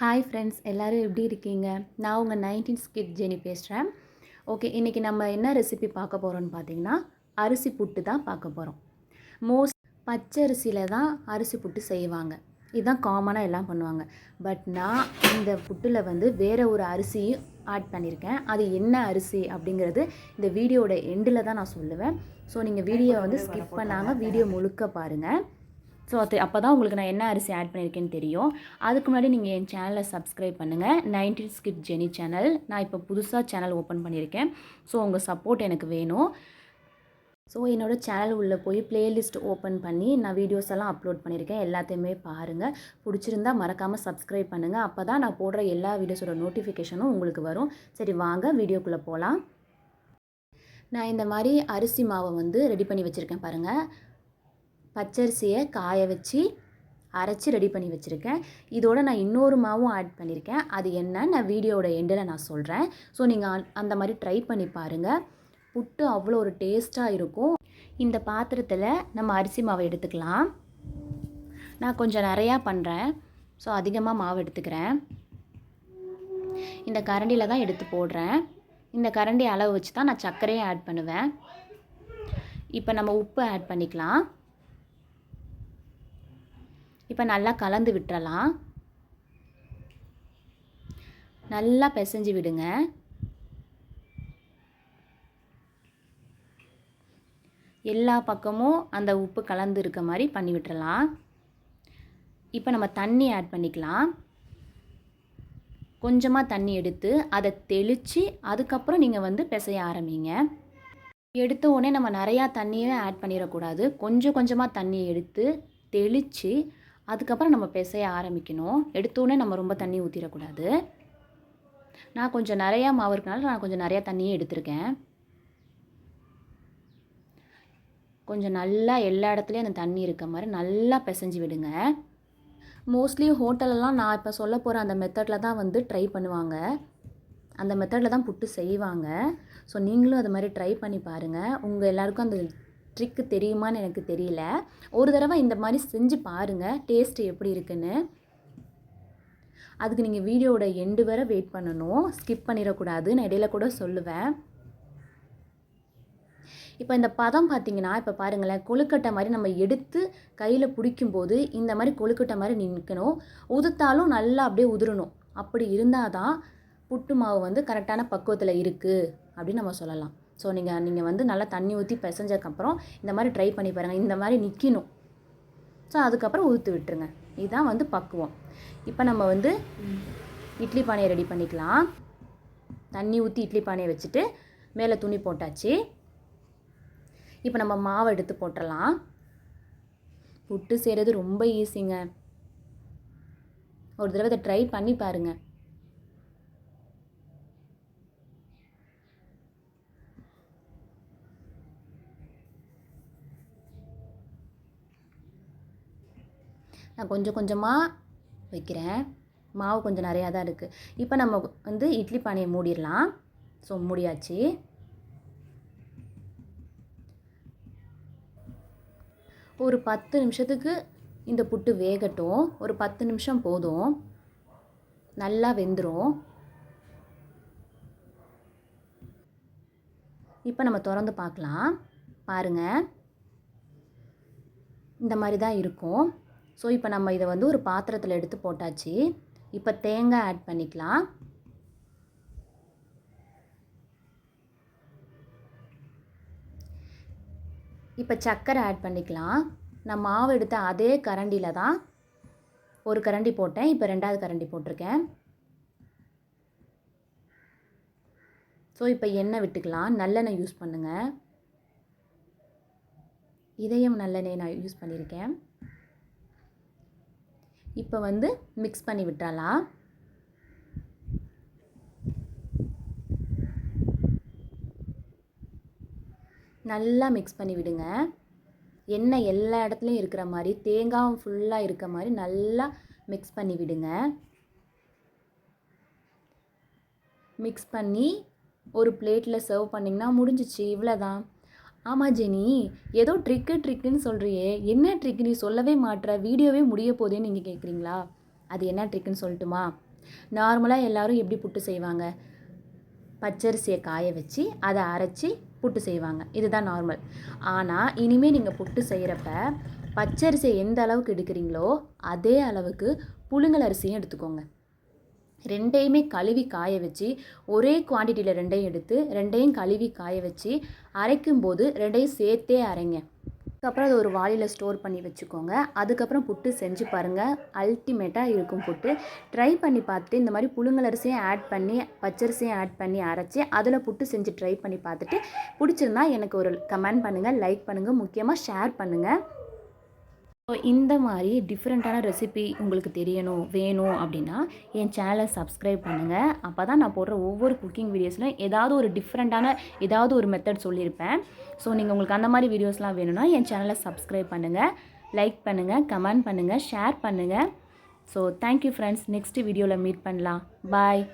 Hi friends, எல்லோரும் எப்படி இருக்கீங்க? நான் உங்கள் 19th கிட் ஜெனி பேசுகிறேன். ஓகே, இன்றைக்கி நம்ம என்ன ரெசிபி பார்க்க போகிறோம்னு பார்த்தீங்கன்னா, அரிசி புட்டு தான் பார்க்க போகிறோம். பச்சரிசியில் தான் அரிசி புட்டு செய்வாங்க. இதுதான் காமனாக எல்லாம் பண்ணுவாங்க. பட் நான் இந்த புட்டில் வந்து வேறு ஒரு அரிசியும் ஆட் பண்ணியிருக்கேன். அது என்ன அரிசி அப்படிங்கிறது இந்த வீடியோட எண்டில் தான் நான் சொல்லுவேன். ஸோ நீங்கள் வீடியோ வந்து ஸ்கிப் பண்ணாமல் வீடியோ முழுக்க பாருங்கள். ஸோ அப்போ தான் உங்களுக்கு நான் என்ன அரிசி ஆட் பண்ணியிருக்கேன்னு தெரியும். அதுக்கு முன்னாடி நீங்கள் என் சேனலை சப்ஸ்கிரைப் பண்ணுங்கள். 90s kit Jenny channel. நான் இப்போ புதுசாக சேனல் ஓப்பன் பண்ணியிருக்கேன். ஸோ உங்கள் சப்போர்ட் எனக்கு வேணும். ஸோ என்னோடய சேனல் உள்ளே போய் ப்ளேலிஸ்ட் ஓப்பன் பண்ணி நான் வீடியோஸ் எல்லாம் அப்லோட் பண்ணியிருக்கேன். எல்லாத்தையுமே பாருங்கள். பிடிச்சிருந்தால் மறக்காமல் சப்ஸ்கிரைப் பண்ணுங்கள். அப்போ தான் நான் போடுற எல்லா வீடியோஸோட நோட்டிஃபிகேஷனும் உங்களுக்கு வரும். சரி, வாங்க வீடியோக்குள்ளே போகலாம். நான் இந்த மாதிரி அரிசி மாவை வந்து ரெடி பண்ணி வச்சுருக்கேன் பாருங்கள். பச்சரிசியை காய வச்சு அரைச்சி ரெடி பண்ணி வச்சுருக்கேன். இதோட நான் இன்னொரு மாவும் ஆட் பண்ணியிருக்கேன். அது என்ன நான் வீடியோட எண்டில் நான் சொல்கிறேன். ஸோ நீங்கள் அந்த மாதிரி ட்ரை பண்ணி பாருங்கள். புட்டு அவ்வளோ ஒரு டேஸ்ட்டாக இருக்கும். இந்த பாத்திரத்தில் நம்ம அரிசி மாவை எடுத்துக்கலாம். நான் கொஞ்சம் நிறையா பண்ணுறேன். ஸோ அதிகமாக மாவு எடுத்துக்கிறேன். இந்த கரண்டியில் தான் எடுத்து போடுறேன். இந்த கரண்டி அளவு வச்சு தான் நான் சர்க்கரையும் ஆட் பண்ணுவேன். இப்போ நம்ம உப்பு ஆட் பண்ணிக்கலாம். இப்போ நல்லா கலந்து விட்டுறலாம். நல்லா பிசைஞ்சு விடுங்க. எல்லா பக்கமும் அந்த உப்பு கலந்து இருக்க மாதிரி பண்ணி விட்டுறலாம். இப்போ நம்ம தண்ணி ஆட் பண்ணிக்கலாம். கொஞ்சமாக தண்ணி எடுத்து அதை தெளித்து அதுக்கப்புறம் நீங்கள் வந்து பிசைய ஆரம்பிங்க. எடுத்த உடனே நம்ம நிறையா தண்ணியே ஆட் பண்ணிடக்கூடாது. கொஞ்சம் கொஞ்சமாக தண்ணியை எடுத்து தெளித்து அதுக்கப்புறம் நம்ம பிசைய ஆரம்பிக்கணும். எடுத்தோடனே நம்ம ரொம்ப தண்ணி ஊற்றிடக்கூடாது. நான் கொஞ்சம் நிறையா மாவு இருக்கனால நான் கொஞ்சம் நிறையா தண்ணியே எடுத்திருக்கேன். கொஞ்சம் நல்லா எல்லா இடத்துலையும் அந்த தண்ணி இருக்க மாதிரி நல்லா பிசைஞ்சு விடுங்க. மோஸ்ட்லி ஹோட்டலெல்லாம் நான் இப்போ சொல்ல போகிற அந்த மெத்தடில் தான் வந்து ட்ரை பண்ணுவாங்க. அந்த மெத்தடில் தான் புட்டு செய்வாங்க. ஸோ நீங்களும் அது மாதிரி ட்ரை பண்ணி பாருங்கள். உங்கள் எல்லாேருக்கும் அந்த ட்ரிக்கு தெரியுமான்னு எனக்கு தெரியல. ஒரு தடவை இந்த மாதிரி செஞ்சு பாருங்கள், டேஸ்ட்டு எப்படி இருக்குன்னு. அதுக்கு நீங்கள் வீடியோட எண்டு வரை வெயிட் பண்ணணும். ஸ்கிப் பண்ணிடக்கூடாது. நான் இடையில கூட சொல்லுவேன். இப்போ இந்த பதம் பார்த்திங்கன்னா, இப்போ பாருங்களேன், கொழுக்கட்டை மாதிரி நம்ம எடுத்து கையில் பிடிக்கும்போது இந்த மாதிரி கொழுக்கட்டை மாதிரி நிற்கணும். உதுத்தாலும் நல்லா அப்படியே உதிரணும். அப்படி இருந்தால் தான் புட்டு மாவு வந்து கரெக்டான பக்குவத்தில் இருக்குது அப்படின்னு நம்ம சொல்லலாம். ஸோ நீங்கள் வந்து நல்லா தண்ணி ஊற்றி பிசைஞ்சதுக்கப்புறம் இந்த மாதிரி ட்ரை பண்ணி பாருங்கள். இந்த மாதிரி நிற்கணும். ஸோ அதுக்கப்புறம் ஊற்றி விட்டுருங்க. இதுதான் வந்து பக்குவம். இப்போ நம்ம வந்து இட்லி பானையை ரெடி பண்ணிக்கலாம். தண்ணி ஊற்றி இட்லி பானையை வச்சுட்டு மேலே துணி போட்டாச்சு. இப்போ நம்ம மாவை எடுத்து போட்டுடலாம். புட்டு செய்கிறது ரொம்ப ஈஸிங்க. ஒரு தடவை இதை ட்ரை பண்ணி பாருங்கள். நான் கொஞ்சம் கொஞ்சமாக வைக்கிறேன். மாவு கொஞ்சம் நிறையா தான் இருக்குது. இப்போ நம்ம வந்து இட்லி பானையை மூடிடலாம். ஸோ மூடியாச்சு. ஒரு 10 நிமிஷத்துக்கு இந்த புட்டு வேகட்டும். ஒரு 10 நிமிஷம் போதும். நல்லா வெந்துடும். இப்போ நம்ம திறந்து பார்க்கலாம். பாருங்கள், இந்த மாதிரி தான் இருக்கும். ஸோ இப்போ நம்ம இதை வந்து ஒரு பாத்திரத்தில் எடுத்து போட்டாச்சு. இப்போ தேங்காய் ஆட் பண்ணிக்கலாம். இப்போ சர்க்கரை ஆட் பண்ணிக்கலாம். நான் மாவு எடுத்த அதே கரண்டியில் தான் ஒரு கரண்டி போட்டேன். இப்போ 2வது கரண்டி போட்டிருக்கேன். ஸோ இப்போ எண்ணெய் விட்டுக்கலாம். நல்லெண்ணெய் யூஸ் பண்ணுங்கள். இதயம் நல்லெண்ணெய் நான் யூஸ் பண்ணியிருக்கேன். இப்போ வந்து மிக்ஸ் பண்ணி விட்டுறலாம். நல்லா மிக்ஸ் பண்ணி விடுங்க. எண்ணெய் எல்லா இடத்துலையும் இருக்கிற மாதிரி, தேங்காயும் ஃபுல்லாக இருக்க மாதிரி நல்லா மிக்ஸ் பண்ணி விடுங்க. மிக்ஸ் பண்ணி ஒரு பிளேட்டில் சர்வ் பண்ணிங்கன்னா முடிஞ்சிச்சு. இவ்வளோதான். ஆமாம் ஜெனி, ஏதோ ட்ரிக்குன்னு சொல்கிறியே, என்ன ட்ரிக்கு நீ சொல்லவே மாட்டுற, வீடியோவே முடிய போதேன்னு நீங்கள் கேட்குறீங்களா? அது என்ன ட்ரிக்குன்னு சொல்லட்டுமா? நார்மலாக எல்லோரும் எப்படி புட்டு செய்வாங்க? பச்சரிசியை காய வச்சு அதை அரைச்சி புட்டு செய்வாங்க. இதுதான் நார்மல். ஆனால் இனிமேல் நீங்கள் புட்டு செய்கிறப்ப பச்சரிசியை எந்த அளவுக்கு எடுக்கிறீங்களோ அதே அளவுக்கு புழுங்கல் அரிசியும் எடுத்துக்கோங்க. ரெண்டையுமே கழுவி காய வச்சு ஒரே குவான்டிட்டியில் ரெண்டையும் எடுத்து ரெண்டையும் கழுவி காய வச்சு அரைக்கும்போது ரெண்டையும் சேர்த்தே அரைங்க. அதுக்கப்புறம் அது ஒரு வாளியில் ஸ்டோர் பண்ணி வச்சுக்கோங்க. அதுக்கப்புறம் புட்டு செஞ்சு பாருங்கள், அல்டிமேட்டாக இருக்கும் புட்டு. ட்ரை பண்ணி பார்த்துட்டு இந்த மாதிரி புழுங்கல் அரிசியும் ஆட் பண்ணி பச்சரிசியும் ஆட் பண்ணி அரைச்சி அதில் புட்டு செஞ்சு ட்ரை பண்ணி பார்த்துட்டு பிடிச்சிருந்தா எனக்கு ஒரு கமெண்ட் பண்ணுங்கள், லைக் பண்ணுங்கள், முக்கியமாக ஷேர் பண்ணுங்கள். ஸோ இந்த மாதிரி டிஃப்ரெண்ட்டான ரெசிபி உங்களுக்கு தெரியணும் வேணும் அப்படின்னா என் சேனலை சப்ஸ்கிரைப் பண்ணுங்கள். அப்போ தான் நான் போடுற ஒவ்வொரு குக்கிங் வீடியோஸ்லையும் ஏதாவது ஒரு டிஃப்ரெண்ட்டான ஏதாவது ஒரு மெத்தட் சொல்லியிருப்பேன். ஸோ நீங்கள் உங்களுக்கு அந்த மாதிரி வீடியோஸ்லாம் வேணும்னா என் சேனலை சப்ஸ்கிரைப் பண்ணுங்கள், லைக் பண்ணுங்கள், கமெண்ட் பண்ணுங்கள், ஷேர் பண்ணுங்கள். So thank you friends. நெக்ஸ்ட் வீடியோவில் மீட் பண்ணலாம். பாய்.